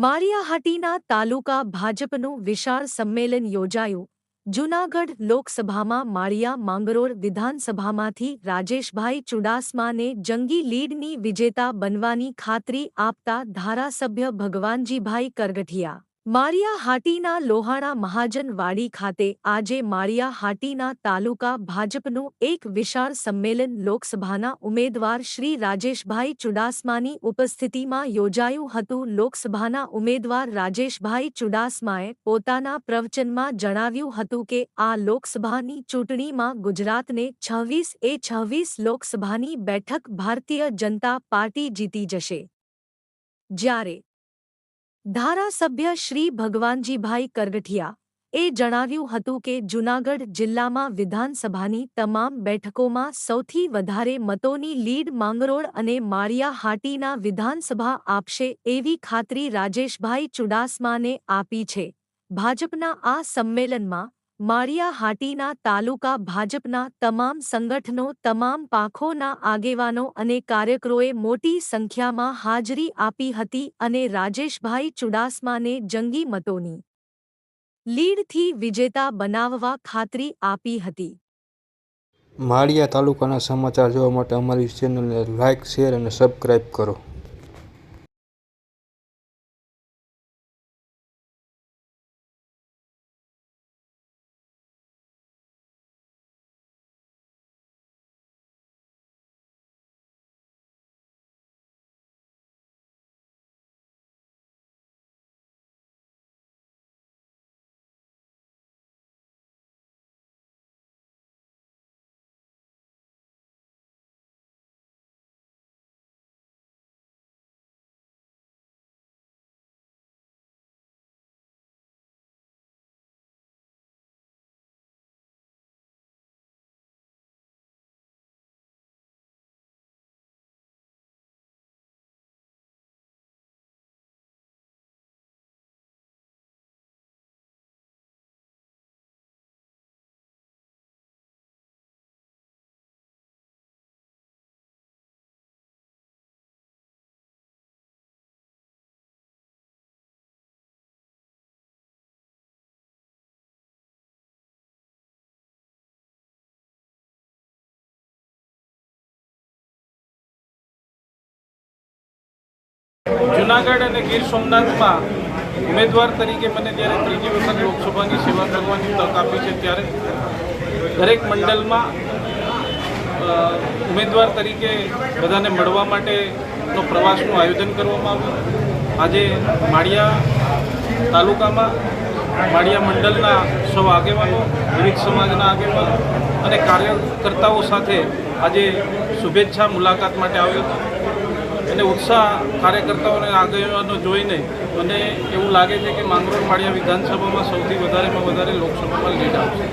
માળિયાહાટીના તાલુકા ભાજપનું વિશાળ સંમેલન યોજાયું. જૂનાગઢ લોકસભામાં માળિયા માંગરોળ વિધાનસભામાંથી રાજેશભાઈ ચુડાસમાને જંગી લીડની વિજેતા બનવાની ખાતરી આપતા ધારાસભ્ય ભગવાનજીભાઈ કરગઠિયા. માળિયાહાટીના લોહાણા મહાજનવાડી ખાતે આજે માળિયાહાટીના તાલુકા ભાજપનું એક વિશાળ સંમેલન લોકસભાના ઉમેદવાર શ્રી રાજેશભાઈ ચુડાસમાની ઉપસ્થિતિમાં યોજાયું હતું. લોકસભાના ઉમેદવાર રાજેશભાઈ ચુડાસમાએ પોતાના પ્રવચનમાં જણાવ્યું હતું કે આ લોકસભાની ચૂંટણીમાં ગુજરાતને 26 લોકસભાની બેઠક ભારતીય જનતા પાર્ટી જીતી જશે. જ્યારે ધારાસભ્ય શ્રી ભગવાનજીભાઈ કરગઠિયા એ જણાવ્યું હતું કે જૂનાગઢ જિલ્લામાં વિધાનસભાની તમામ બેઠકોમાં સૌથી વધારે મતોની લીડ માંગરોળ અને માળિયાહાટીના વિધાનસભા આપશે એવી ખાતરી રાજેશભાઈ ચુડાસમાને આપી છે. ભાજપના આ સંમેલનમાં માળિયાહાટીના તાલુકા ભાજપના તમામ સંગઠનો, તમામ પાંખોના આગેવાનો અને કાર્યકરોએ મોટી સંખ્યામાં હાજરી આપી હતી અને રાજેશભાઈ ચુડાસમાને જંગી મતોની લીડથી વિજેતા બનાવવા ખાતરી આપી હતી. માળિયા તાલુકાના સમાચાર જોવા માટે અમારી ચેનલને લાઇક, શેર અને સબસ્ક્રાઇબ કરો. જૂનાગઢ અને ગીર સોમનાથમાં ઉમેદવાર તરીકે મને જ્યારે ત્રીજી વખત લોકસભાની સેવા કરવાની તક આપી છે ત્યારે દરેક મંડળમાં ઉમેદવાર તરીકે બધાને મળવા માટેનો પ્રવાસનું આયોજન કરવામાં આવ્યું. આજે માળિયા તાલુકામાં માળિયા મંડળના સૌ આગેવાનો, વિવિધ સમાજના આગેવાનો અને કાર્યકર્તાઓ સાથે આજે શુભેચ્છા મુલાકાત માટે આવ્યો હતો. અને ઉત્સાહ કાર્યકર્તાઓને આગેવાનો જોઈને મને એવું લાગે છે કે માંગરોળ માળિયા વિધાનસભામાં સૌથી વધારેમાં વધારે લોકસભામાં લીડ આવશે.